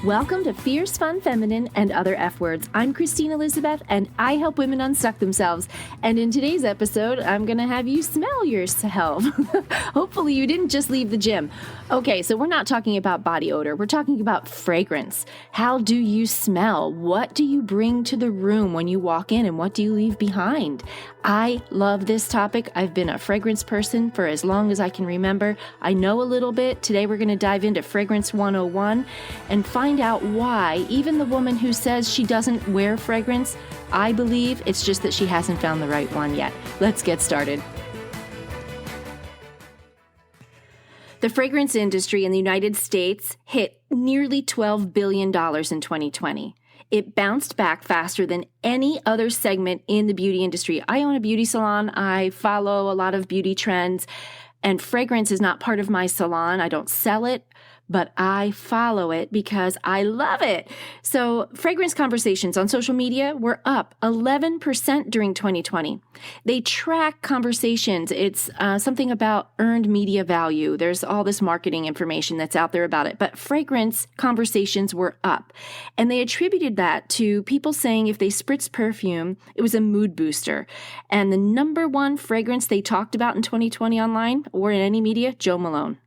Welcome to Fierce, Fun, Feminine, and Other F Words. I'm Christine Elizabeth, and I help women unstuck themselves. And in today's episode, I'm going to have you smell yourself. Hopefully you didn't just leave the gym. Okay, so we're not talking about body odor. We're talking about fragrance. How do you smell? What do you bring to the room when you walk in, and what do you leave behind? I love this topic. I've been a fragrance person for as long as I can remember. I know a little bit. Today we're going to dive into Fragrance 101 and find out why even the woman who says she doesn't wear fragrance, I believe it's just that she hasn't found the right one yet. Let's get started. The fragrance industry in the United States hit nearly $12 billion in 2020. It bounced back faster than any other segment in the beauty industry. I own a beauty salon. I follow a lot of beauty trends, and fragrance is not part of my salon. I don't sell it, but I follow it because I love it. So fragrance conversations on social media were up 11% during 2020. They track conversations. It's something about earned media value. There's all this marketing information that's out there about it, but fragrance conversations were up. And they attributed that to people saying if they spritzed perfume, it was a mood booster. And the number one fragrance they talked about in 2020 online or in any media, Jo Malone.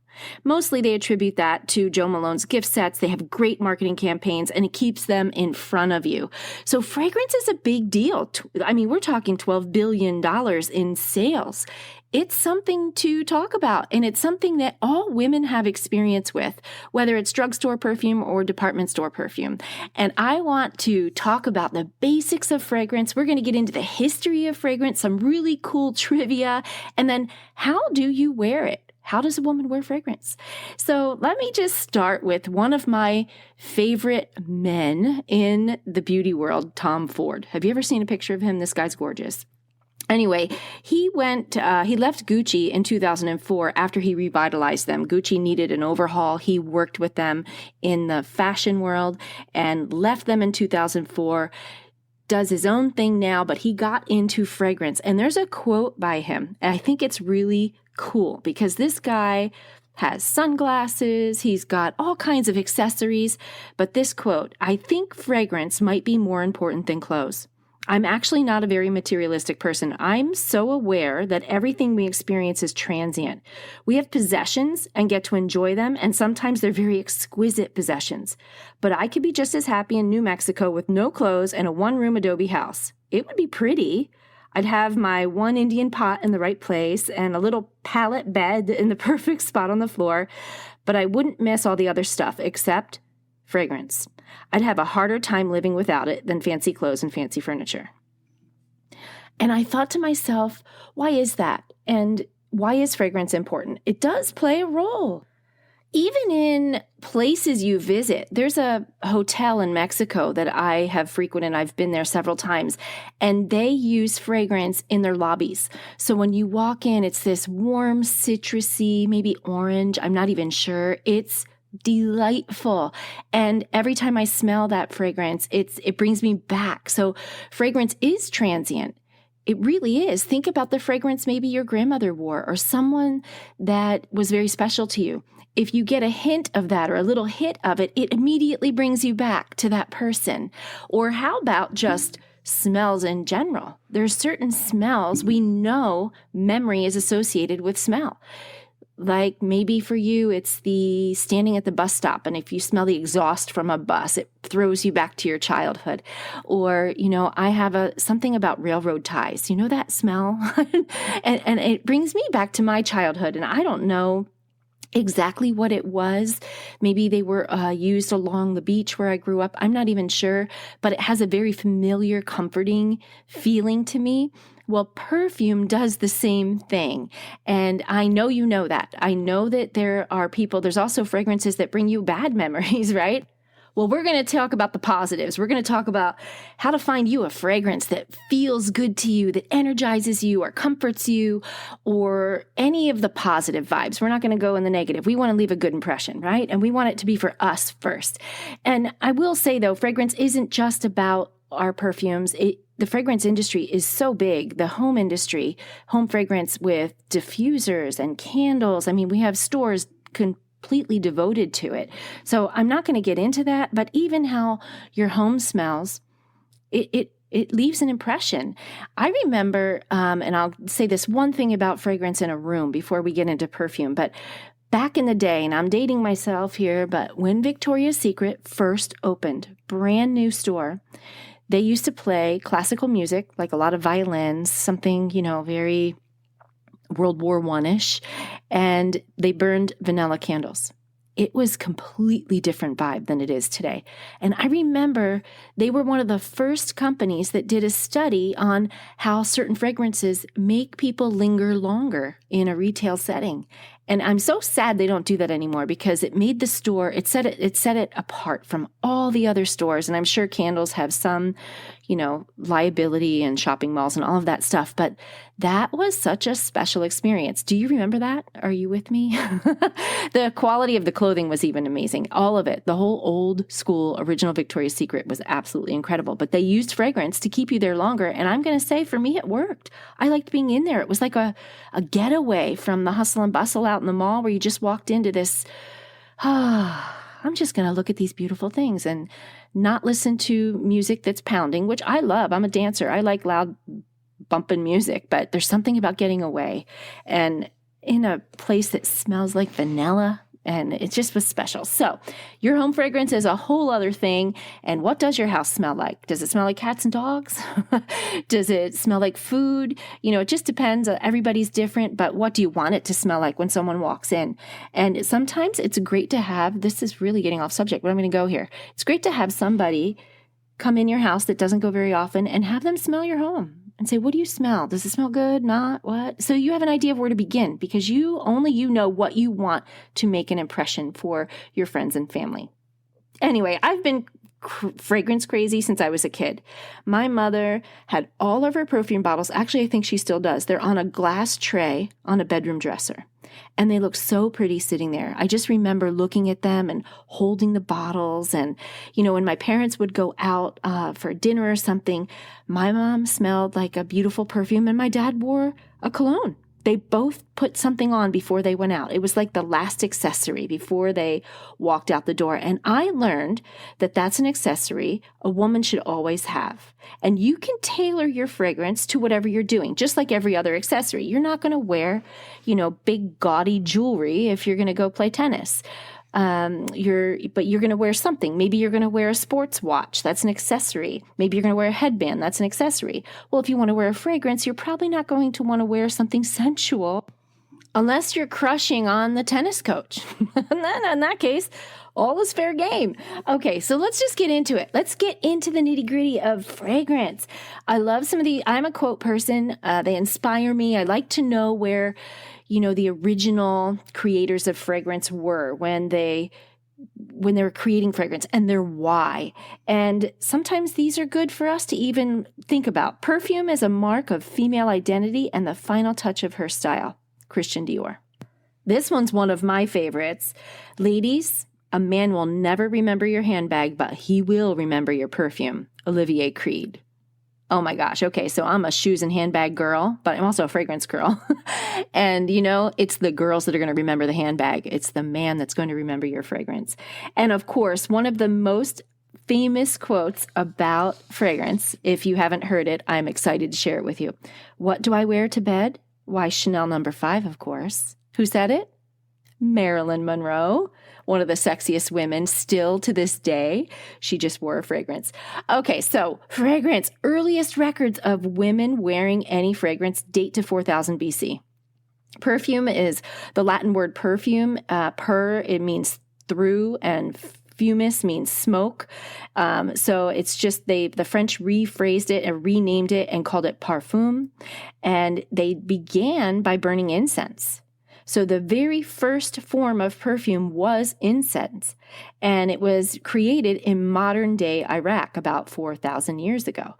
Mostly they attribute that to Jo Malone's gift sets. They have great marketing campaigns and it keeps them in front of you. So fragrance is a big deal. I mean, we're talking $12 billion in sales. It's something to talk about, and it's something that all women have experience with, whether it's drugstore perfume or department store perfume. And I want to talk about the basics of fragrance. We're going to get into the history of fragrance, some really cool trivia, and then how do you wear it? How does a woman wear fragrance? So let me just start with one of my favorite men in the beauty world, Tom Ford. Have you ever seen a picture of him? This guy's gorgeous. Anyway, he left Gucci in 2004 after he revitalized them. Gucci needed an overhaul. He worked with them in the fashion world and left them in 2004. Does his own thing now, but he got into fragrance. And there's a quote by him. And I think it's really cool because this guy has sunglasses. He's got all kinds of accessories. But this quote, I think fragrance might be more important than clothes. I'm actually not a very materialistic person. I'm so aware that everything we experience is transient. We have possessions and get to enjoy them, and sometimes they're very exquisite possessions. But I could be just as happy in New Mexico with no clothes and a one-room adobe house. It would be pretty. I'd have my one Indian pot in the right place and a little pallet bed in the perfect spot on the floor, but I wouldn't miss all the other stuff except fragrance. I'd have a harder time living without it than fancy clothes and fancy furniture. And I thought to myself, why is that? And why is fragrance important? It does play a role. Even in places you visit, there's a hotel in Mexico that I have frequented. I've been there several times, and they use fragrance in their lobbies. So when you walk in, it's this warm, citrusy, maybe orange. I'm not even sure. It's delightful. And every time I smell that fragrance, it brings me back. So fragrance is transient. It really is. Think about the fragrance maybe your grandmother wore or someone that was very special to you. If you get a hint of that or a little hit of it, it immediately brings you back to that person. Or how about just smells in general? There's certain smells we know memory is associated with smell. Like maybe for you, it's the standing at the bus stop. And if you smell the exhaust from a bus, it throws you back to your childhood. Or, I have something about railroad ties. You know that smell? and it brings me back to my childhood. And I don't know exactly what it was. Maybe they were used along the beach where I grew up. I'm not even sure, but it has a very familiar, comforting feeling to me. Well, perfume does the same thing. And I know you know that. I know that there's also fragrances that bring you bad memories, right? Well, we're going to talk about the positives. We're going to talk about how to find you a fragrance that feels good to you, that energizes you or comforts you, or any of the positive vibes. We're not going to go in the negative. We want to leave a good impression, right? And we want it to be for us first. And I will say, though, fragrance isn't just about our perfumes. The fragrance industry is so big, the home industry, home fragrance with diffusers and candles. I mean, we have stores completely devoted to it. So I'm not going to get into that, but even how your home smells, it leaves an impression. I remember, and I'll say this one thing about fragrance in a room before we get into perfume, but back in the day, and I'm dating myself here, but when Victoria's Secret first opened, brand new store, they used to play classical music, like a lot of violins, something, very World War I-ish, and they burned vanilla candles. It was completely different vibe than it is today. And I remember they were one of the first companies that did a study on how certain fragrances make people linger longer in a retail setting. And I'm so sad they don't do that anymore because it made the store, it set it apart from all the other stores. And I'm sure candles have some, liability in shopping malls and all of that stuff. But that was such a special experience. Do you remember that? Are you with me? The quality of the clothing was even amazing. All of it. The whole old school original Victoria's Secret was absolutely incredible. But they used fragrance to keep you there longer. And I'm going to say, for me, it worked. I liked being in there. It was like a getaway from the hustle and bustle out in the mall where you just walked into this, I'm just going to look at these beautiful things and not listen to music that's pounding, which I love. I'm a dancer. I like loud bumping music, but there's something about getting away and in a place that smells like vanilla. And it just was special. So your home fragrance is a whole other thing. And what does your house smell like? Does it smell like cats and dogs? Does it smell like food? It just depends. Everybody's different. But what do you want it to smell like when someone walks in? And sometimes it's great to have, this is really getting off subject, but I'm going to go here. It's great to have somebody come in your house that doesn't go very often and have them smell your home. And say, what do you smell? Does it smell good? Not? What? So you have an idea of where to begin because only you know what you want to make an impression for your friends and family. Anyway, I've been fragrance crazy since I was a kid. My mother had all of her perfume bottles. Actually, I think she still does. They're on a glass tray on a bedroom dresser. And they look so pretty sitting there. I just remember looking at them and holding the bottles. And, when my parents would go out for dinner or something, my mom smelled like a beautiful perfume and my dad wore a cologne. They both put something on before they went out. It was like the last accessory before they walked out the door. And I learned that that's an accessory a woman should always have. And you can tailor your fragrance to whatever you're doing, just like every other accessory. You're not going to wear, big gaudy jewelry if you're going to go play tennis. But you're going to wear something. Maybe you're going to wear a sports watch. That's an accessory. Maybe you're going to wear a headband. That's an accessory. Well, if you want to wear a fragrance, you're probably not going to want to wear something sensual unless you're crushing on the tennis coach. And then in that case, all is fair game. Okay, so let's just get into it. Let's get into the nitty-gritty of fragrance. I love I'm a quote person. They inspire me. I like to know where the original creators of fragrance were when they were creating fragrance and their why. And sometimes these are good for us to even think about. Perfume is a mark of female identity and the final touch of her style. Christian Dior. This one's one of my favorites. Ladies, a man will never remember your handbag, but he will remember your perfume. Olivier Creed. Oh my gosh. Okay. So I'm a shoes and handbag girl, but I'm also a fragrance girl. And it's the girls that are going to remember the handbag. It's the man that's going to remember your fragrance. And of course, one of the most famous quotes about fragrance, if you haven't heard it, I'm excited to share it with you. What do I wear to bed? Why, Chanel No. 5, of course. Who said it? Marilyn Monroe, one of the sexiest women still to this day. She just wore a fragrance. Okay, so fragrance. Earliest records of women wearing any fragrance date to 4000 BC. Perfume is the Latin word perfume. It means through, and fumus means smoke. So it's just the French rephrased it and renamed it and called it parfum. And they began by burning incense. So the very first form of perfume was incense, and it was created in modern-day Iraq about 4,000 years ago.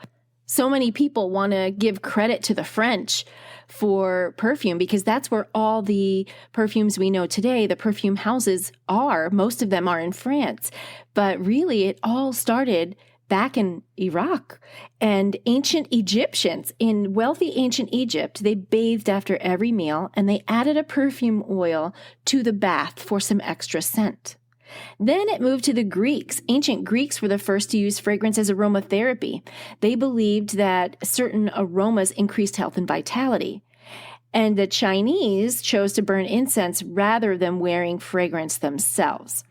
So many people want to give credit to the French for perfume because that's where all the perfumes we know today, the perfume houses are. Most of them are in France. But really, it all started back in Iraq and ancient Egyptians. In wealthy ancient Egypt, they bathed after every meal and they added a perfume oil to the bath for some extra scent. Then it moved to the Greeks. Ancient Greeks were the first to use fragrance as aromatherapy. They believed that certain aromas increased health and vitality. And the Chinese chose to burn incense rather than wearing fragrance themselves.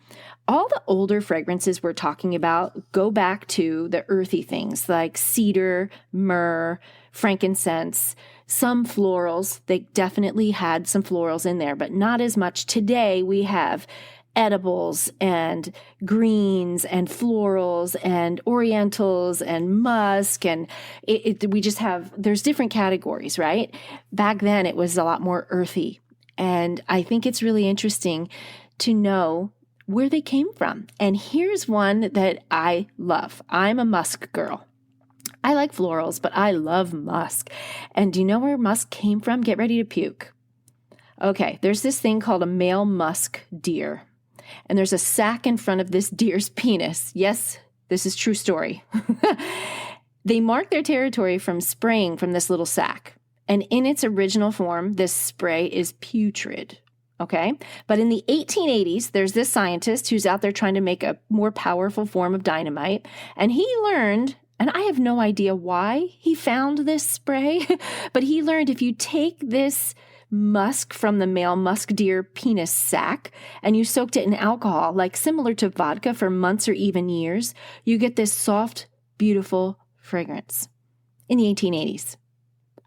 All the older fragrances we're talking about go back to the earthy things like cedar, myrrh, frankincense, some florals. They definitely had some florals in there, but not as much. Today we have edibles and greens and florals and orientals and musk, and we just have, there's different categories, right? Back then it was a lot more earthy. And I think it's really interesting to know where they came from. And here's one that I love. I'm a musk girl. I like florals, but I love musk. And do you know where musk came from? Get ready to puke. Okay, there's this thing called a male musk deer. And there's a sac in front of this deer's penis. Yes, this is true story. They mark their territory from spraying from this little sac. And in its original form, this spray is putrid. Okay. But in the 1880s, there's this scientist who's out there trying to make a more powerful form of dynamite. And he learned, and I have no idea why he found this spray, but he learned if you take this musk from the male musk deer penis sac and you soaked it in alcohol, like similar to vodka for months or even years, you get this soft, beautiful fragrance in the 1880s.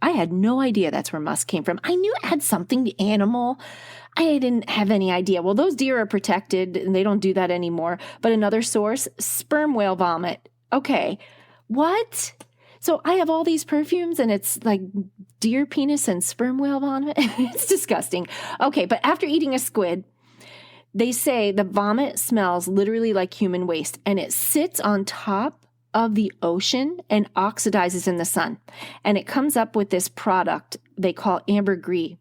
I had no idea that's where musk came from. I knew it had something animal. I didn't have any idea. Well, those deer are protected and they don't do that anymore. But another source, sperm whale vomit. Okay, what? So I have all these perfumes and it's like deer penis and sperm whale vomit. It's disgusting. Okay, but after eating a squid, they say the vomit smells literally like human waste and it sits on top of the ocean and oxidizes in the sun. And it comes up with this product they call ambergris.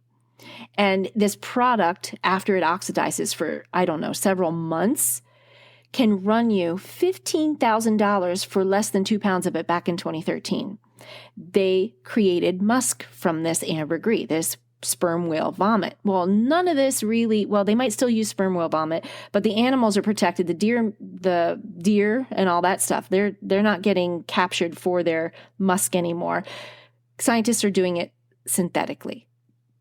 And this product, after it oxidizes for, I don't know, several months, can run you $15,000 for less than 2 pounds of it back in 2013. They created musk from this ambergris, this sperm whale vomit. Well, none of this really, well, they might still use sperm whale vomit, but the animals are protected. The deer and all that stuff, they're not getting captured for their musk anymore. Scientists are doing it synthetically.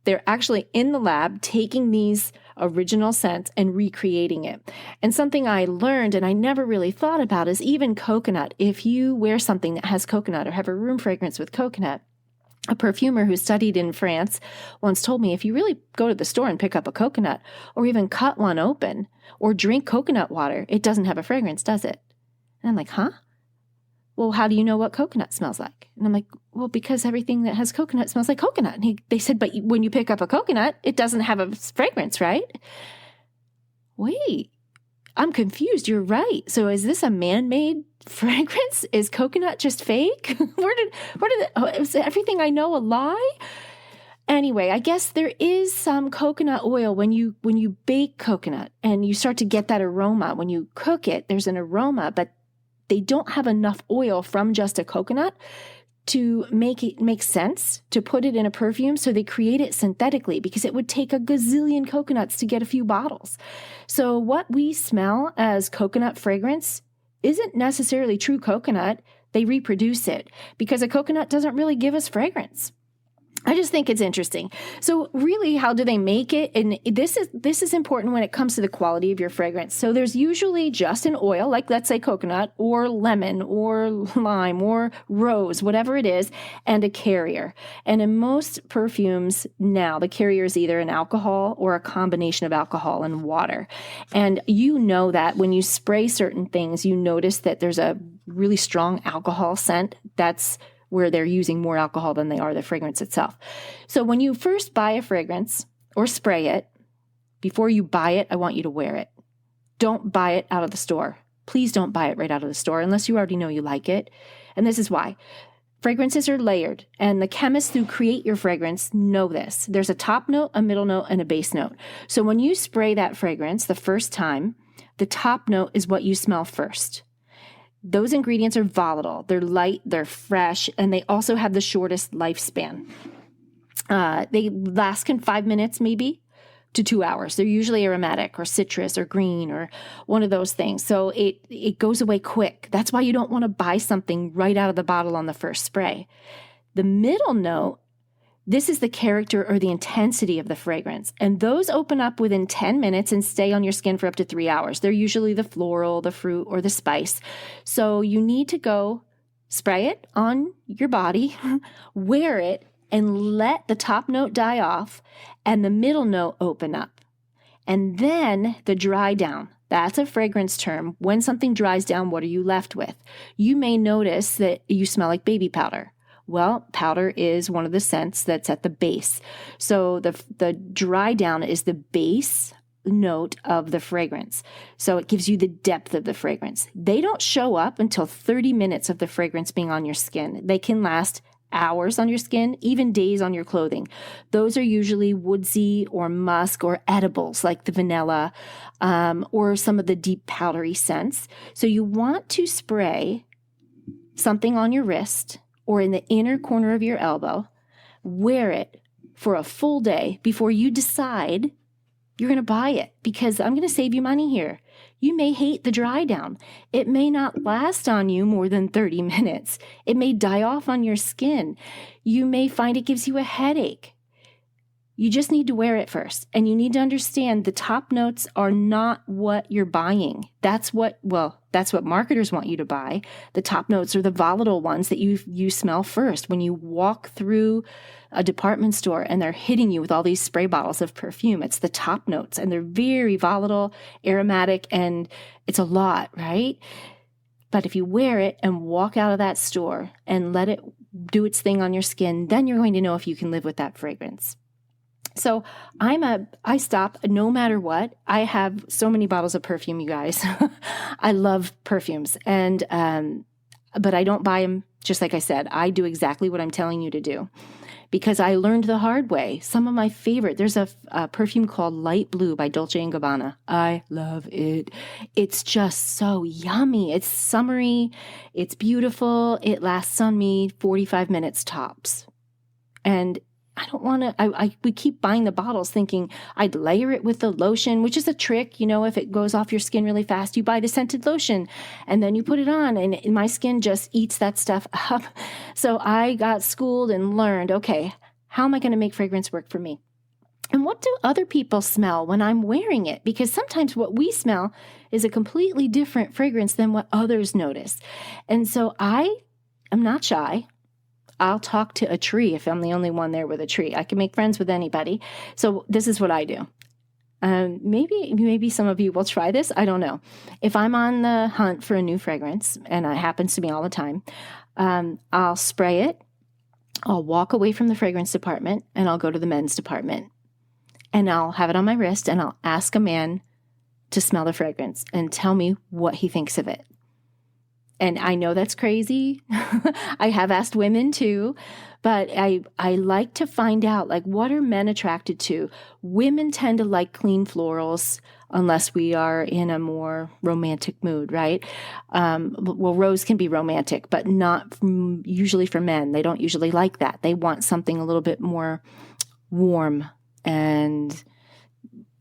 They're actually in the lab taking these original scents and recreating it. And something I learned and I never really thought about is even coconut. If you wear something that has coconut or have a room fragrance with coconut, a perfumer who studied in France once told me if you really go to the store and pick up a coconut or even cut one open or drink coconut water, it doesn't have a fragrance, does it? And I'm like, huh? Well, how do you know what coconut smells like? And I'm like, well, because everything that has coconut smells like coconut. And they said, but when you pick up a coconut, it doesn't have a fragrance, right? Wait, I'm confused. You're right. So is this a man-made fragrance? Is coconut just fake? Is everything I know a lie? Anyway, I guess there is some coconut oil when you bake coconut and you start to get that aroma. When you cook it, there's an aroma, but they don't have enough oil from just a coconut to make it make sense to put it in a perfume. So they create it synthetically because it would take a gazillion coconuts to get a few bottles. So what we smell as coconut fragrance isn't necessarily true coconut. They reproduce it because a coconut doesn't really give us fragrance. I just think it's interesting. So really, how do they make it? And this is important when it comes to the quality of your fragrance. So there's usually just an oil, like let's say coconut or lemon or lime or rose, whatever it is, and a carrier. And in most perfumes now, the carrier is either an alcohol or a combination of alcohol and water. And you know that when you spray certain things, you notice that there's a really strong alcohol scent that's where they're using more alcohol than they are the fragrance itself. So when you first buy a fragrance or spray it, before you buy it, I want you to wear it. Don't buy it out of the store. Please don't buy it right out of the store unless you already know you like it. And this is why. Fragrances are layered, and the chemists who create your fragrance know this. There's a top note, a middle note, and a base note. So when you spray that fragrance the first time, the top note is what you smell first. Those ingredients are volatile. They're light, they're fresh, and they also have the shortest lifespan. They last 5 minutes maybe to 2 hours. They're usually aromatic or citrus or green or one of those things. So it goes away quick. That's why you don't want to buy something right out of the bottle on the first spray. The middle note, this is the character or the intensity of the fragrance. And those open up within 10 minutes and stay on your skin for up to 3 hours. They're usually the floral, the fruit, or the spice. So you need to go spray it on your body, wear it, and let the top note die off and the middle note open up. And then the dry down. That's a fragrance term. When something dries down, what are you left with? You may notice that you smell like baby powder. Well, powder is one of the scents that's at the base. So the dry down is the base note of the fragrance. So it gives you the depth of the fragrance. They don't show up until 30 minutes of the fragrance being on your skin. They can last hours on your skin, even days on your clothing. Those are usually woodsy or musk or edibles like the vanilla or some of the deep powdery scents. So you want to spray something on your wrist or in the inner corner of your elbow, wear it for a full day before you decide you're going to buy it, because I'm going to save you money here. You may hate the dry down. It may not last on you more than 30 minutes. It may die off on your skin. You may find it gives you a headache. You just need to wear it first. And you need to understand the top notes are not what you're buying. That's what marketers want you to buy. The top notes are the volatile ones that you smell first. When you walk through a department store and they're hitting you with all these spray bottles of perfume, it's the top notes, and they're very volatile, aromatic, and it's a lot, right? But if you wear it and walk out of that store and let it do its thing on your skin, then you're going to know if you can live with that fragrance. So I stop no matter what. I have so many bottles of perfume, you guys. I love perfumes, and but I don't buy them. Just like I said, I do exactly what I'm telling you to do, because I learned the hard way. Some of my favorite, there's a perfume called Light Blue by Dolce & Gabbana. I love it. It's just so yummy. It's summery. It's beautiful. It lasts on me 45 minutes tops. And I don't want to, we keep buying the bottles thinking I'd layer it with the lotion, which is a trick. You know, if it goes off your skin really fast, you buy the scented lotion and then you put it on, and my skin just eats that stuff up. So I got schooled and learned, okay, how am I going to make fragrance work for me? And what do other people smell when I'm wearing it? Because sometimes what we smell is a completely different fragrance than what others notice. And so I am not shy. I'll talk to a tree if I'm the only one there with a tree. I can make friends with anybody. So this is what I do. Maybe some of you will try this. I don't know. If I'm on the hunt for a new fragrance, and it happens to me all the time, I'll spray it. I'll walk away from the fragrance department and I'll go to the men's department. And I'll have it on my wrist and I'll ask a man to smell the fragrance and tell me what he thinks of it. And I know that's crazy. I have asked women too, but I like to find out, like, what are men attracted to? Women tend to like clean florals unless we are in a more romantic mood, right? Well, rose can be romantic, but not usually for men. They don't usually like that. They want something a little bit more warm, and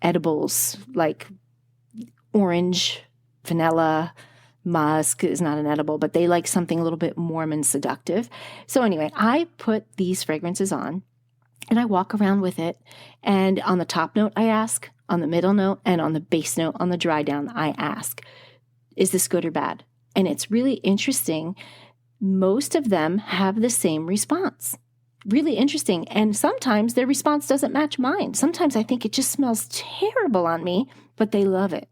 edibles like orange, vanilla, musk is not an edible, but they like something a little bit warm and seductive. So anyway, I put these fragrances on and I walk around with it. And on the top note, I ask, on the middle note, and on the base note, on the dry down, I ask, is this good or bad? And it's really interesting. Most of them have the same response. Really interesting. And sometimes their response doesn't match mine. Sometimes I think it just smells terrible on me, but they love it.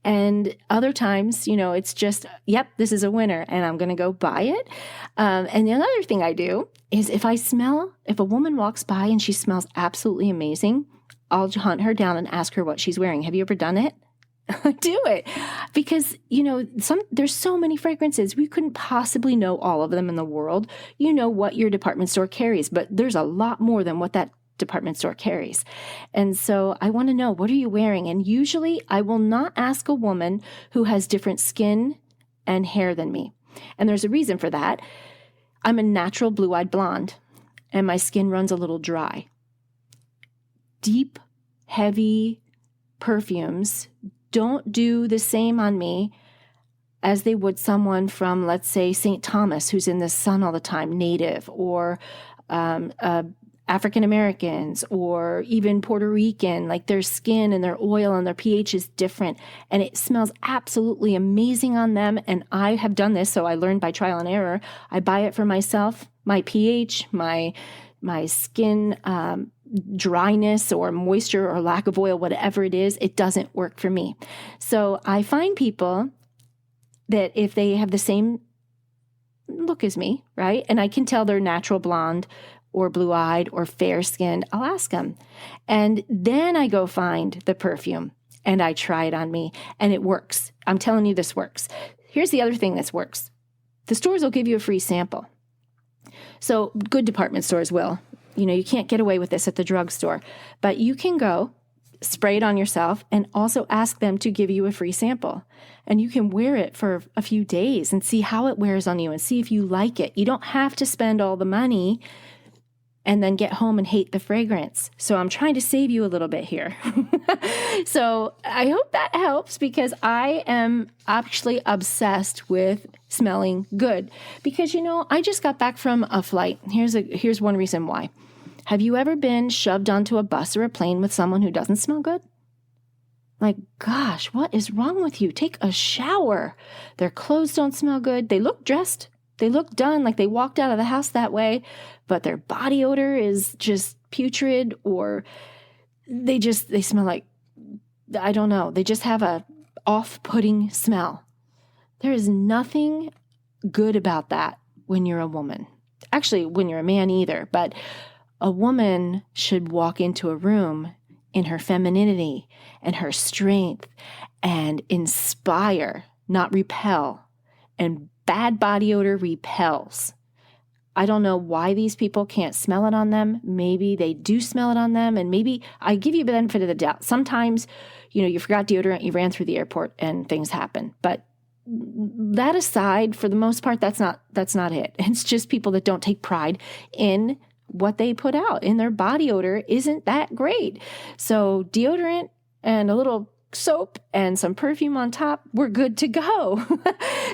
And other times, it's just, yep, this is a winner and I'm going to go buy it. And the other thing I do is if a woman walks by and she smells absolutely amazing, I'll hunt her down and ask her what she's wearing. Have you ever done it? Do it. Because, there's so many fragrances. We couldn't possibly know all of them in the world. You know what your department store carries, but there's a lot more than what that department store carries. And so I want to know, what are you wearing? And usually I will not ask a woman who has different skin and hair than me. And there's a reason for that. I'm a natural blue-eyed blonde, and my skin runs a little dry. Deep, heavy perfumes don't do the same on me as they would someone from, let's say, St. Thomas, who's in the sun all the time, native, or African Americans, or even Puerto Rican. Like, their skin and their oil and their pH is different, and it smells absolutely amazing on them. And I have done this, so I learned by trial and error. I buy it for myself. My pH, my skin dryness or moisture or lack of oil, whatever it is, it doesn't work for me. So I find people that if they have the same look as me, right, and I can tell they're natural blonde or blue-eyed or fair-skinned, I'll ask them. And then I go find the perfume and I try it on me, and it works. I'm telling you, this works. Here's the other thing that works. The stores will give you a free sample. So good department stores will. You can't get away with this at the drugstore, but you can go spray it on yourself and also ask them to give you a free sample. And you can wear it for a few days and see how it wears on you and see if you like it. You don't have to spend all the money and then get home and hate the fragrance. So I'm trying to save you a little bit here. So I hope that helps, because I am actually obsessed with smelling good. Because, I just got back from a flight. Here's one reason why. Have you ever been shoved onto a bus or a plane with someone who doesn't smell good? Like, gosh, what is wrong with you? Take a shower. Their clothes don't smell good. They look dressed. They look done, like they walked out of the house that way, but their body odor is just putrid, or they smell like, I don't know, they just have a off-putting smell. There is nothing good about that when you're a woman. Actually, when you're a man either, but a woman should walk into a room in her femininity and her strength and inspire, not repel. And bad body odor repels. I don't know why these people can't smell it on them. Maybe they do smell it on them, and maybe I give you the benefit of the doubt. Sometimes, you forgot deodorant, you ran through the airport, and things happen. But that aside, for the most part, that's not it. It's just people that don't take pride in what they put out, in their body odor isn't that great. So deodorant and a little soap and some perfume on top, we're good to go.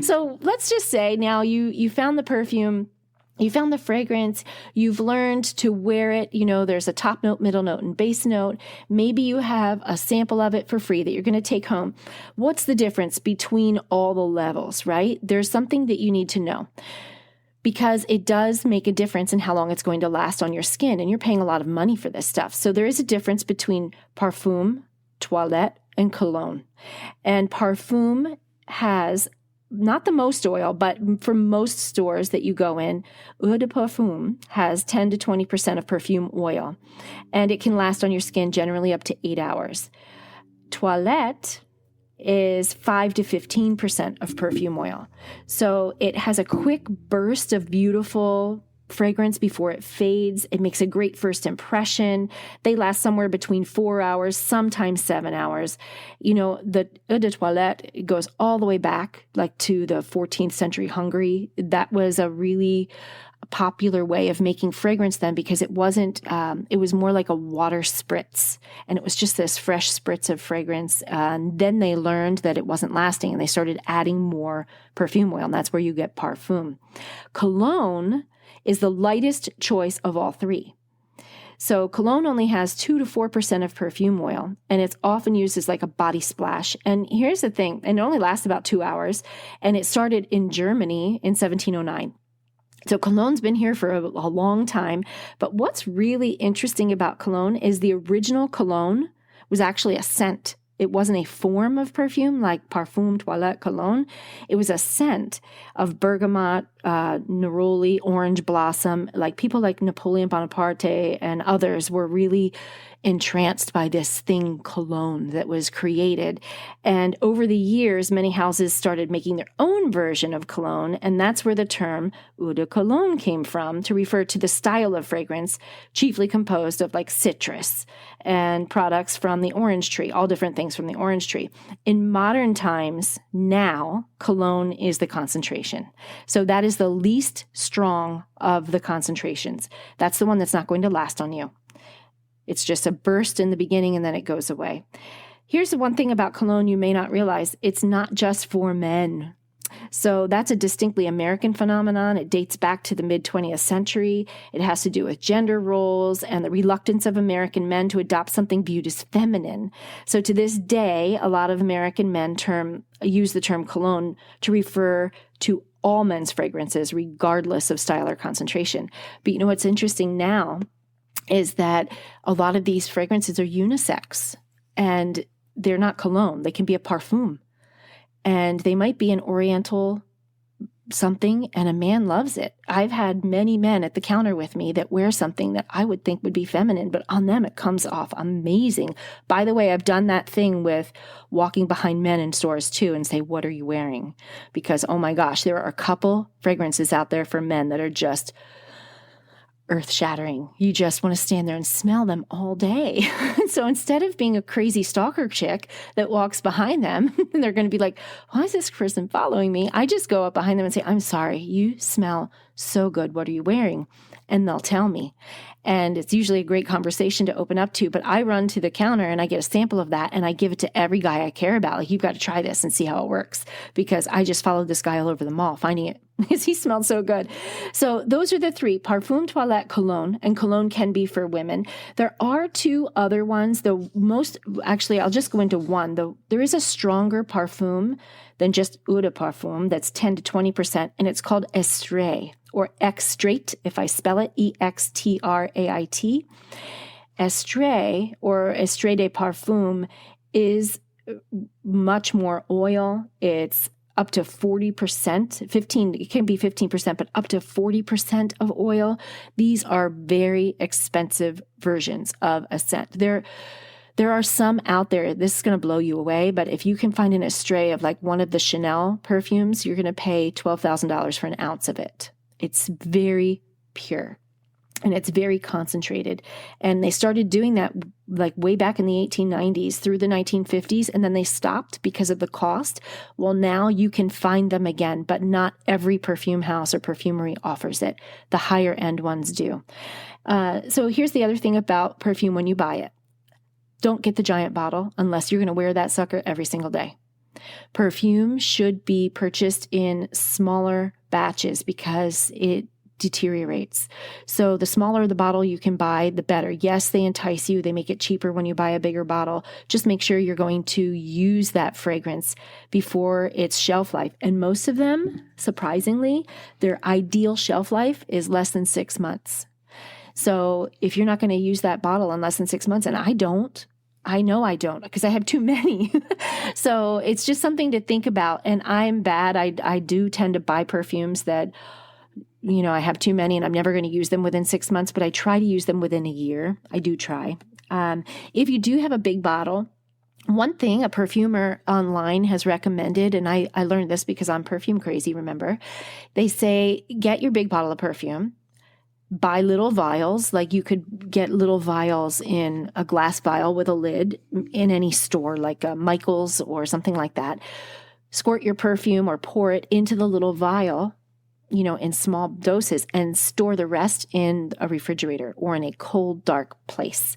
So let's just say now you found the perfume, you found the fragrance, you've learned to wear it. There's a top note, middle note, and base note. Maybe you have a sample of it for free that you're going to take home. What's the difference between all the levels, right? There's something that you need to know, because it does make a difference in how long it's going to last on your skin, and you're paying a lot of money for this stuff. So there is a difference between parfum, toilette, and cologne. And parfum has not the most oil, but for most stores that you go in, eau de parfum has 10 to 20% of perfume oil, and it can last on your skin generally up to 8 hours. Toilette is 5 to 15% of perfume oil. So it has a quick burst of beautiful fragrance before it fades. It makes a great first impression. They last somewhere between 4 hours, sometimes 7 hours. The eau de toilette goes all the way back, like to the 14th century Hungary. That was a really popular way of making fragrance then, because it wasn't, it was more like a water spritz, and it was just this fresh spritz of fragrance. And then they learned that it wasn't lasting, and they started adding more perfume oil, and that's where you get parfum. Cologne is the lightest choice of all three. So cologne only has 2 to 4% of perfume oil, and it's often used as like a body splash. And here's the thing, and it only lasts about 2 hours, and it started in Germany in 1709. So cologne's been here for a long time. But what's really interesting about cologne is the original cologne was actually a scent. It wasn't a form of perfume like parfum, toilette, cologne. It was a scent of bergamot, neroli, orange blossom. Like people like Napoleon Bonaparte and others were really entranced by this thing, cologne, that was created. And over the years, many houses started making their own version of cologne, and that's where the term eau de cologne came from, to refer to the style of fragrance, chiefly composed of like citrus and products from the orange tree, all different things from the orange tree. In modern times, now, cologne is the concentration. So that is the least strong of the concentrations. That's the one that's not going to last on you. It's just a burst in the beginning and then it goes away. Here's the one thing about cologne you may not realize. It's not just for men. So that's a distinctly American phenomenon. It dates back to the mid-20th century. It has to do with gender roles and the reluctance of American men to adopt something viewed as feminine. So to this day, a lot of American men use the term cologne to refer to all men's fragrances, regardless of style or concentration. But you know what's interesting now is that a lot of these fragrances are unisex, and they're not cologne. They can be a parfume, and they might be an oriental something, and a man loves it. I've had many men at the counter with me that wear something that I would think would be feminine, but on them it comes off amazing. By the way, I've done that thing with walking behind men in stores too and say, what are you wearing? Because, oh my gosh, there are a couple fragrances out there for men that are just earth-shattering. You just want to stand there and smell them all day. So instead of being a crazy stalker chick that walks behind them, and they're going to be like, why is this person following me? I just go up behind them and say, I'm sorry, you smell so good. What are you wearing? And they'll tell me. And it's usually a great conversation to open up to, but I run to the counter and I get a sample of that and I give it to every guy I care about. Like, you've got to try this and see how it works, because I just followed this guy all over the mall finding it because he smelled so good. So those are the three: parfum, toilette, cologne, and cologne can be for women. There are two other ones. Actually, I'll just go into one. There is a stronger parfum than just eau de parfum that's 10 to 20%, and it's called extrait, or extrait, if I spell it, extrait. Extrait, or extrait de parfum, is much more oil. It's up to 40%, it can be 15%, but up to 40% of oil. These are very expensive versions of a scent. There are some out there, this is going to blow you away, but if you can find an extrait of like one of the Chanel perfumes, you're going to pay $12,000 for an ounce of it. It's very pure and it's very concentrated. And they started doing that like way back in the 1890s through the 1950s, and then they stopped because of the cost. Well, now you can find them again, but not every perfume house or perfumery offers it. The higher end ones do. So here's the other thing about perfume when you buy it. Don't get the giant bottle unless you're going to wear that sucker every single day. Perfume should be purchased in smaller batches because it deteriorates. So the smaller the bottle you can buy, the better. Yes, they entice you. They make it cheaper when you buy a bigger bottle. Just make sure you're going to use that fragrance before its shelf life. And most of them, surprisingly, their ideal shelf life is less than 6 months. So if you're not going to use that bottle in less than 6 months, and I know I don't because I have too many. So it's just something to think about. And I'm bad. I do tend to buy perfumes that, I have too many and I'm never going to use them within 6 months, but I try to use them within a year. I do try. If you do have a big bottle, one thing a perfumer online has recommended, and I learned this because I'm perfume crazy, remember, they say, get your big bottle of perfume, buy little vials. Like you could get little vials in a glass vial with a lid in any store, like a Michael's or something like that. Squirt your perfume or pour it into the little vial, in small doses, and store the rest in a refrigerator or in a cold, dark place,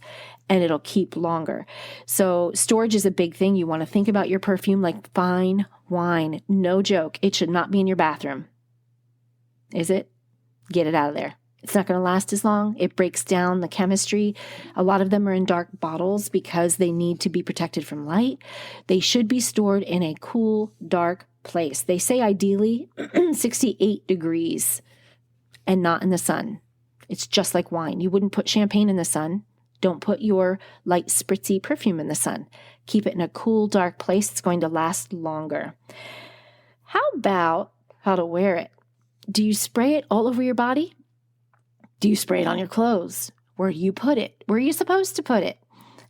and it'll keep longer. So storage is a big thing. You want to think about your perfume like fine wine. No joke. It should not be in your bathroom. Is it? Get it out of there. It's not going to last as long. It breaks down the chemistry. A lot of them are in dark bottles because they need to be protected from light. They should be stored in a cool, dark place. They say ideally 68 degrees and not in the sun. It's just like wine. You wouldn't put champagne in the sun. Don't put your light spritzy perfume in the sun. Keep it in a cool, dark place. It's going to last longer. How about how to wear it? Do you spray it all over your body? Do you spray it on your clothes? Where do you put it? Where are you supposed to put it?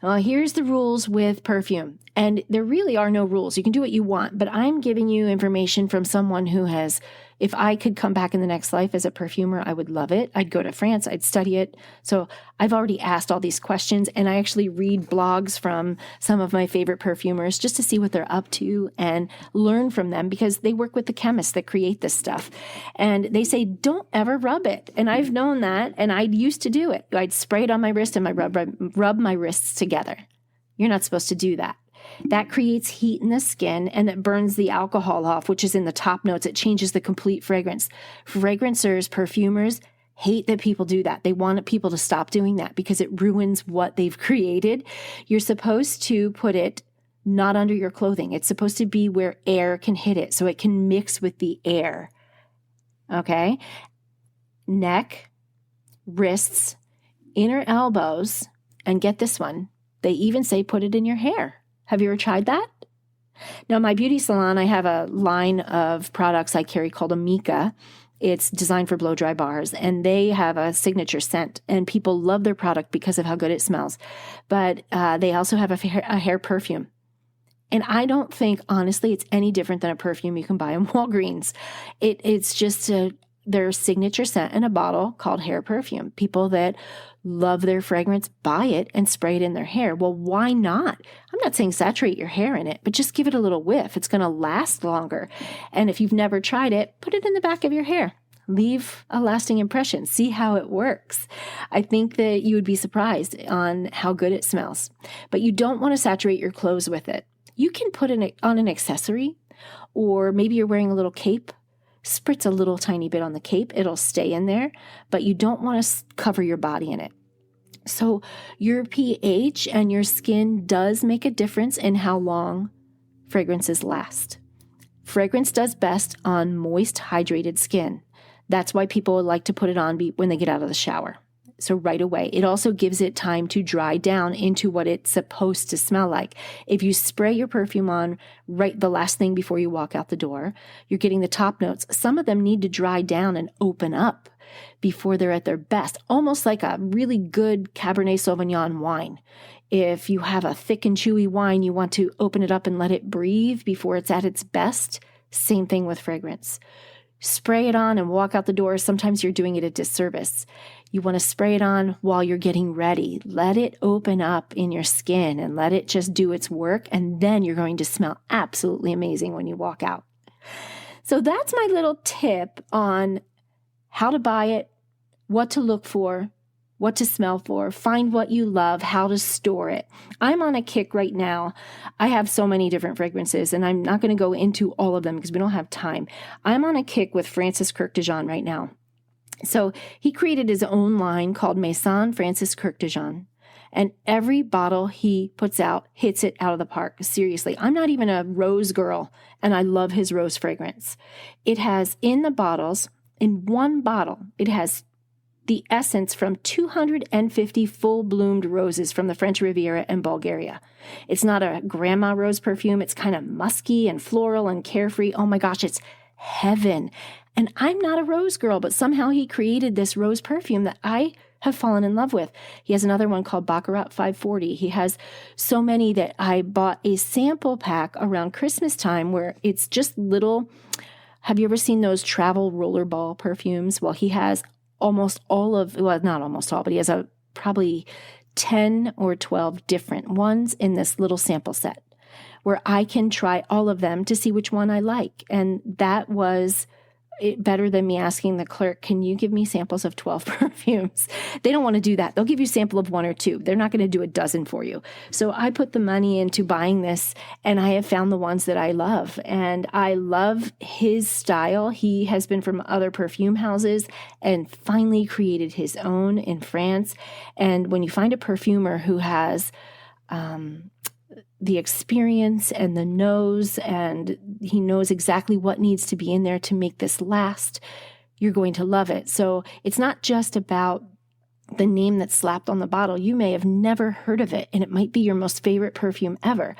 Well, here's the rules with perfume. And there really are no rules. You can do what you want, but I'm giving you information from someone who has, if I could come back in the next life as a perfumer, I would love it. I'd go to France, I'd study it. So I've already asked all these questions, and I actually read blogs from some of my favorite perfumers just to see what they're up to and learn from them, because they work with the chemists that create this stuff. And they say, don't ever rub it. And I've known that, and I used to do it. I'd spray it on my wrist and rub my wrists together. You're not supposed to do that. That creates heat in the skin, and it burns the alcohol off, which is in the top notes. It changes the complete fragrance. Fragrancers, perfumers hate that people do that. They want people to stop doing that because it ruins what they've created. You're supposed to put it not under your clothing. It's supposed to be where air can hit it so it can mix with the air. Okay? Neck, wrists, inner elbows, and get this one. They even say put it in your hair. Have you ever tried that? Now, my beauty salon, I have a line of products I carry called Amika. It's designed for blow-dry bars, and they have a signature scent, and people love their product because of how good it smells. But they also have a hair perfume. And I don't think, honestly, it's any different than a perfume you can buy in Walgreens. It's just their signature scent in a bottle called hair perfume. People that love their fragrance buy it and spray it in their hair. Well, why not? I'm not saying saturate your hair in it, but just give it a little whiff. It's going to last longer. And if you've never tried it, put it in the back of your hair. Leave a lasting impression. See how it works. I think that you would be surprised on how good it smells. But you don't want to saturate your clothes with it. You can put it on an accessory, or maybe you're wearing a little cape. Spritz a little tiny bit on the cape. It'll stay in there, but you don't want to cover your body in it. So your pH and your skin does make a difference in how long fragrances last. Fragrance does best on moist, hydrated skin. That's why people like to put it on when they get out of the shower. So right away. It also gives it time to dry down into what it's supposed to smell like. If you spray your perfume on right the last thing before you walk out the door, you're getting the top notes. Some of them need to dry down and open up before they're at their best, almost like a really good Cabernet Sauvignon wine. If you have a thick and chewy wine, you want to open it up and let it breathe before it's at its best. Same thing with fragrance. Spray it on and walk out the door. Sometimes you're doing it a disservice. You want to spray it on while you're getting ready. Let it open up in your skin and let it just do its work. And then you're going to smell absolutely amazing when you walk out. So that's my little tip on how to buy it, what to look for, what to smell for, find what you love, how to store it. I'm on a kick right now. I have so many different fragrances, and I'm not going to go into all of them because we don't have time. I'm on a kick with Francis Kirk de Jean right now. So he created his own line called Maison Francis Kirk de Jean. And every bottle he puts out hits it out of the park. Seriously, I'm not even a rose girl, and I love his rose fragrance. It has in the bottles, in one bottle, it has the essence from 250 full-bloomed roses from the French Riviera and Bulgaria. It's not a grandma rose perfume. It's kind of musky and floral and carefree. Oh my gosh, it's heaven. And I'm not a rose girl, but somehow he created this rose perfume that I have fallen in love with. He has another one called Baccarat 540. He has so many that I bought a sample pack around Christmas time where it's just little. Have you ever seen those travel rollerball perfumes? Well, he has almost all of, well, not almost all, but he has probably 10 or 12 different ones in this little sample set where I can try all of them to see which one I like. And that was better than me asking the clerk, can you give me samples of 12 perfumes? They don't want to do that. They'll give you a sample of 1 or 2. They're not going to do a dozen for you. So I put the money into buying this, and I have found the ones that I love. And I love his style. He has been from other perfume houses and finally created his own in France. And when you find a perfumer who has the experience and the nose, and he knows exactly what needs to be in there to make this last, you're going to love it. So it's not just about the name that's slapped on the bottle, you may have never heard of it, and it might be your most favorite perfume ever.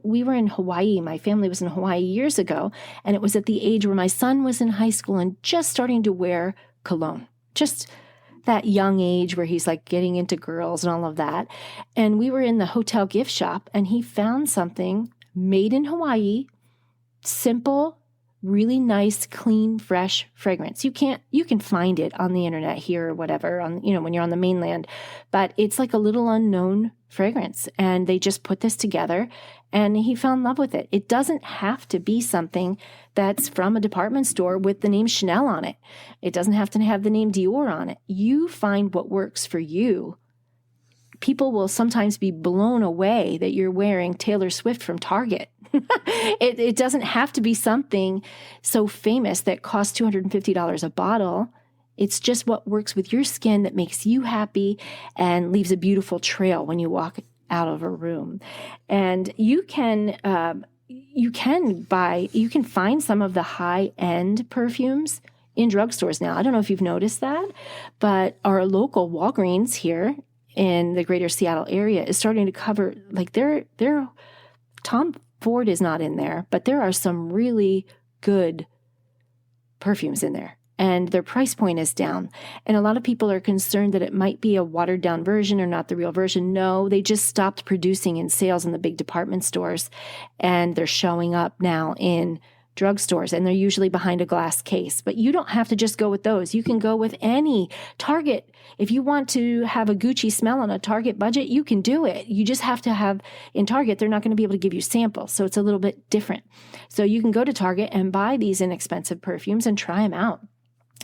We were in Hawaii. My family was in Hawaii years ago, and it was at the age where my son was in high school and just starting to wear cologne. Just that young age where he's like getting into girls and all of that. And we were in the hotel gift shop, and he found something made in Hawaii, simple, really nice, clean, fresh fragrance. You can find it on the internet here or whatever, when you're on the mainland, but it's like a little unknown fragrance. And they just put this together and he fell in love with it. It doesn't have to be something that's from a department store with the name Chanel on it. It doesn't have to have the name Dior on it. You find what works for you. People will sometimes be blown away that you're wearing Taylor Swift from Target. It doesn't have to be something so famous that costs $250 a bottle. It's just what works with your skin that makes you happy and leaves a beautiful trail when you walk out of a room. And you can find some of the high-end perfumes in drugstores now. I don't know if you've noticed that, but our local Walgreens here in the greater Seattle area is starting to cover, like their Tom Ford is not in there, but there are some really good perfumes in there, and their price point is down. And a lot of people are concerned that it might be a watered down version or not the real version. No, they just stopped producing in sales in the big department stores, and they're showing up now in drugstores, and they're usually behind a glass case. But you don't have to just go with those. You can go with any Target. If you want to have a Gucci smell on a Target budget, you can do it. You just have to have, in Target, they're not going to be able to give you samples. So it's a little bit different. So you can go to Target and buy these inexpensive perfumes and try them out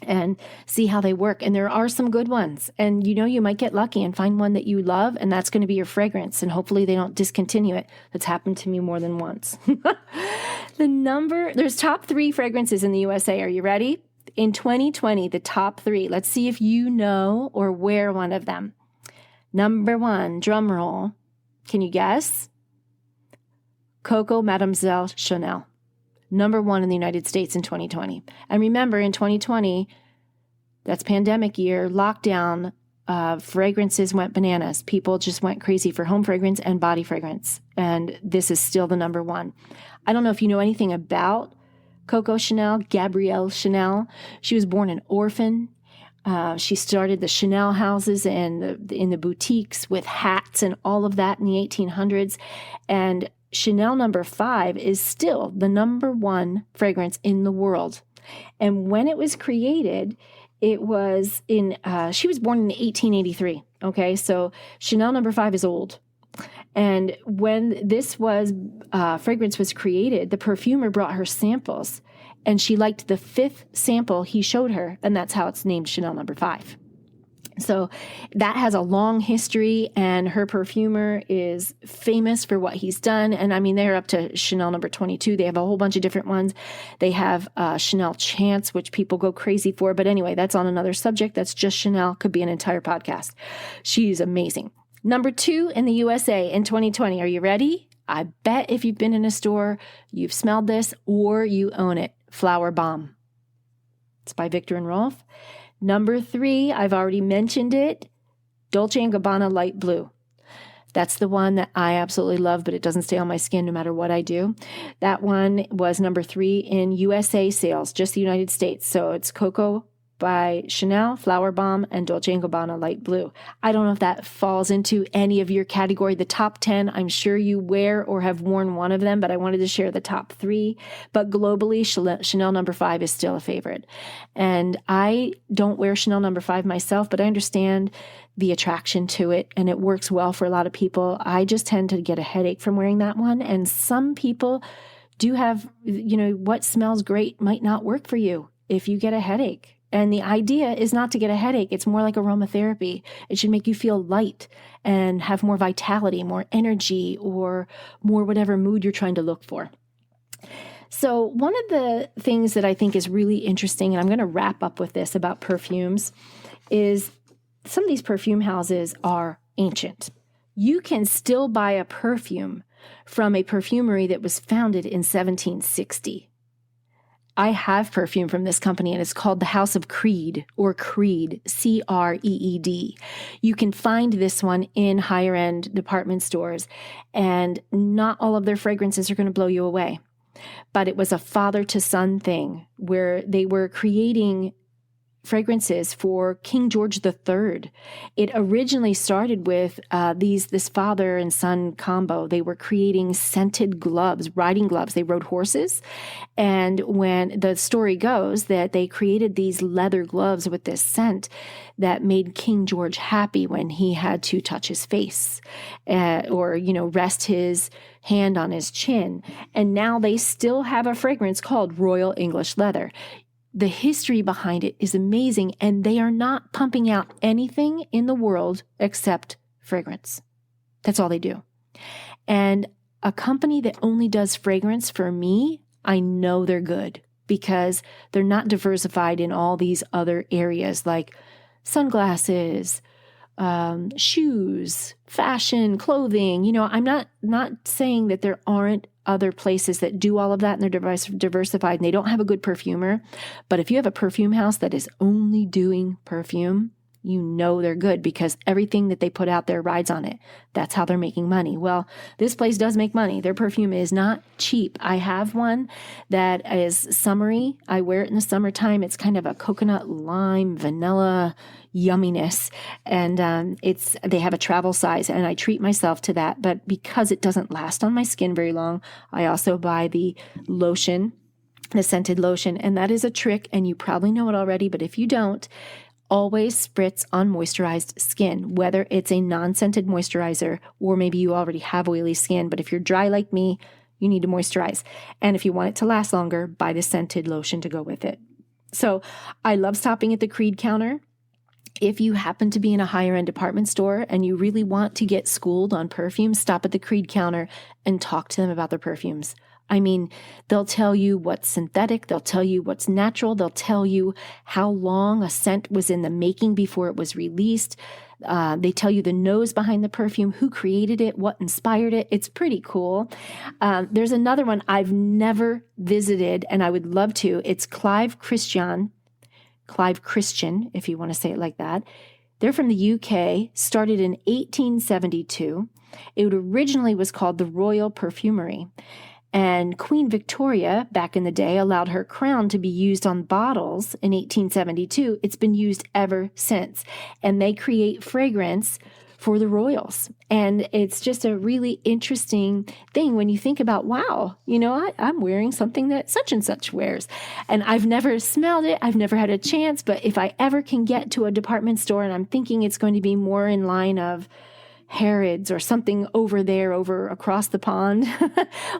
and see how they work. And there are some good ones. And you might get lucky and find one that you love, and that's going to be your fragrance. And hopefully they don't discontinue it. That's happened to me more than once. There's top 3 fragrances in the USA. Are you ready? In 2020, the top 3. Let's see if you know or wear one of them. Number 1, drum roll. Can you guess? Coco Mademoiselle Chanel. Number 1 in the United States in 2020. And remember, in 2020, that's pandemic year, lockdown, fragrances went bananas. People just went crazy for home fragrance and body fragrance. And this is still the number 1. I don't know if you know anything about Coco Chanel, Gabrielle Chanel. She was born an orphan. She started the Chanel houses and in the boutiques with hats and all of that in the 1800s. And Chanel number 5 is still the number 1 fragrance in the world. And when it was created, it was she was born in 1883. Okay, so Chanel number 5 is old. And when this fragrance was created, the perfumer brought her samples, and she liked the 5th sample he showed her, and that's how it's named Chanel number 5. So that has a long history, and her perfumer is famous for what he's done. And I mean, they're up to Chanel number 22. They have a whole bunch of different ones. They have Chanel Chance, which people go crazy for. But anyway, that's on another subject. That's just Chanel. Could be an entire podcast. She's amazing. Number 2 in the USA in 2020. Are you ready? I bet if you've been in a store, you've smelled this or you own it. Flower Bomb. It's by Viktor and Rolf. Number 3, I've already mentioned it, Dolce & Gabbana Light Blue. That's the one that I absolutely love, but it doesn't stay on my skin no matter what I do. That one was number 3 in USA sales, just the United States. So it's Coco by Chanel, Flower Bomb, and Dolce & Gabbana Light Blue. I don't know if that falls into any of your category. The top 10, I'm sure you wear or have worn one of them, but I wanted to share the top 3. But globally, Chanel number 5 is still a favorite. And I don't wear Chanel number 5 myself, but I understand the attraction to it, and it works well for a lot of people. I just tend to get a headache from wearing that one. And some people do have, what smells great might not work for you if you get a headache. And the idea is not to get a headache. It's more like aromatherapy. It should make you feel light and have more vitality, more energy, or more whatever mood you're trying to look for. So one of the things that I think is really interesting, and I'm going to wrap up with this about perfumes, is some of these perfume houses are ancient. You can still buy a perfume from a perfumery that was founded in 1760. I have perfume from this company, and it's called the House of Creed, or Creed, Creed. You can find this one in higher end department stores, and not all of their fragrances are going to blow you away. But it was a father to son thing where they were creating fragrances for King George III. It originally started with this father and son combo. They were creating scented gloves, riding gloves. They rode horses. And when the story goes that they created these leather gloves with this scent that made King George happy when he had to touch his face or, rest his hand on his chin. And now they still have a fragrance called Royal English Leather. The history behind it is amazing, and they are not pumping out anything in the world except fragrance. That's all they do. And a company that only does fragrance, for me, I know they're good because they're not diversified in all these other areas like sunglasses, shoes, fashion, clothing. I'm not saying that there aren't other places that do all of that and they're diversified and they don't have a good perfumer. But if you have a perfume house that is only doing perfume, they're good because everything that they put out there rides on it. That's how they're making money. Well, this place does make money. Their perfume is not cheap. I have one that is summery. I wear it in the summertime. It's kind of a coconut, lime, vanilla yumminess. And they have a travel size and I treat myself to that. But because it doesn't last on my skin very long, I also buy the lotion, the scented lotion. And that is a trick. And you probably know it already. But if you don't, always spritz on moisturized skin, whether it's a non-scented moisturizer or maybe you already have oily skin. But if you're dry like me, you need to moisturize. And if you want it to last longer, buy the scented lotion to go with it. So I love stopping at the Creed counter. If you happen to be in a higher end department store and you really want to get schooled on perfumes, stop at the Creed counter and talk to them about their perfumes. I mean, they'll tell you what's synthetic. They'll tell you what's natural. They'll tell you how long a scent was in the making before it was released. They tell you the nose behind the perfume, who created it, what inspired it. It's pretty cool. There's another one I've never visited and I would love to. It's Clive Christian, if you want to say it like that. They're from the UK, started in 1872. It originally was called the Royal Perfumery. And Queen Victoria, back in the day, allowed her crown to be used on bottles in 1872. It's been used ever since. And they create fragrance for the royals. And it's just a really interesting thing when you think about, wow, I'm wearing something that such and such wears. And I've never smelled it. I've never had a chance. But if I ever can get to a department store and I'm thinking it's going to be more in line of Harrods or something over across the pond,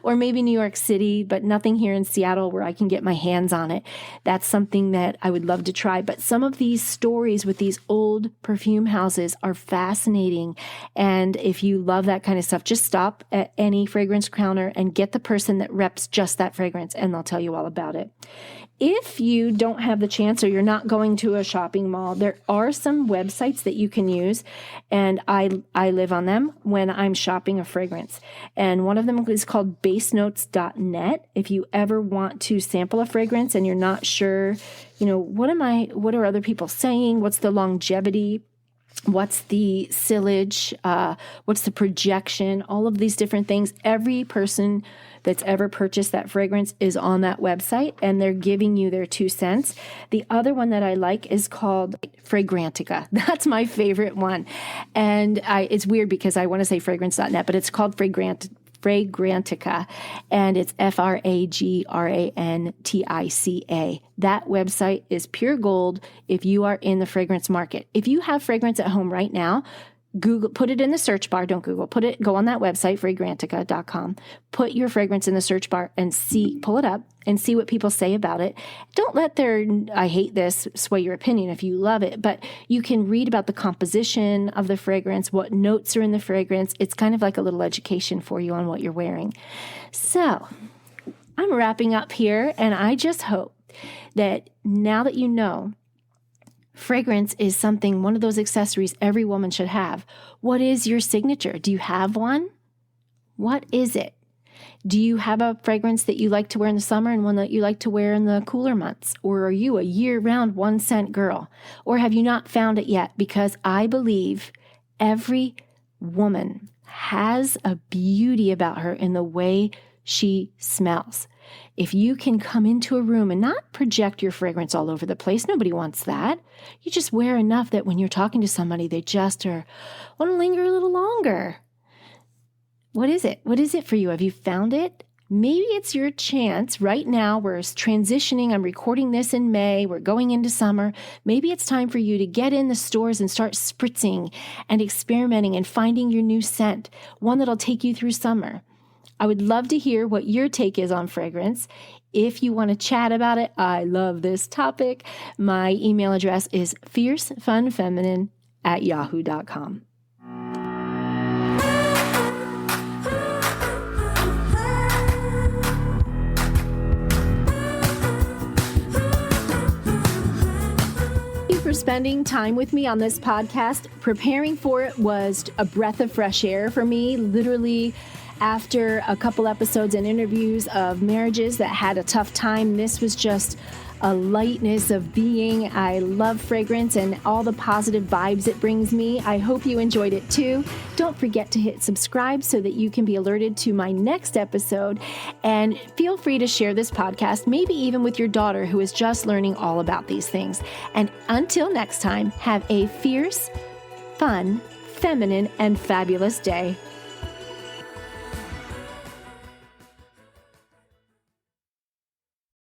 or maybe New York City, but nothing here in Seattle where I can get my hands on it. That's something that I would love to try. But some of these stories with these old perfume houses are fascinating. And if you love that kind of stuff, just stop at any fragrance counter and get the person that reps just that fragrance, and they'll tell you all about it. If you don't have the chance or you're not going to a shopping mall, there are some websites that you can use, and I live on them when I'm shopping a fragrance. And one of them is called basenotes.net. If you ever want to sample a fragrance and you're not sure, what are other people saying? What's the longevity? What's the sillage? What's the projection? All of these different things. Every person that's ever purchased that fragrance is on that website, and they're giving you their 2 cents. The other one that I like is called Fragrantica. That's my favorite one. And it's weird because I want to say fragrance.net, but it's called Fragrantica, and it's Fragrantica. That website is pure gold if you are in the fragrance market. If you have fragrance at home right now, Google, put it in the search bar. Don't Google, go on that website, fragrantica.com, put your fragrance in the search bar and pull it up and see what people say about it. Don't let I hate this, sway your opinion if you love it, but you can read about the composition of the fragrance, what notes are in the fragrance. It's kind of like a little education for you on what you're wearing. So I'm wrapping up here, and I just hope that now that you know, fragrance is one of those accessories every woman should have. What is your signature? Do you have one? What is it? Do you have a fragrance that you like to wear in the summer and one that you like to wear in the cooler months? Or are you a year-round one-scent girl? Or have you not found it yet? Because I believe every woman has a beauty about her in the way she smells. If you can come into a room and not project your fragrance all over the place, nobody wants that. You just wear enough that when you're talking to somebody, they just want to linger a little longer. What is it? What is it for you? Have you found it? Maybe it's your chance right now. We're transitioning. I'm recording this in May. We're going into summer. Maybe it's time for you to get in the stores and start spritzing and experimenting and finding your new scent, one that'll take you through summer. I would love to hear what your take is on fragrance. If you want to chat about it, I love this topic. My email address is fiercefunfeminine@yahoo.com. Spending time with me on this podcast. Preparing for it was a breath of fresh air for me. Literally, after a couple episodes and interviews of marriages that had a tough time, this was just a lightness of being. I love fragrance and all the positive vibes it brings me. I hope you enjoyed it too. Don't forget to hit subscribe so that you can be alerted to my next episode. And feel free to share this podcast, maybe even with your daughter who is just learning all about these things. And until next time, have a fierce, fun, feminine, and fabulous day.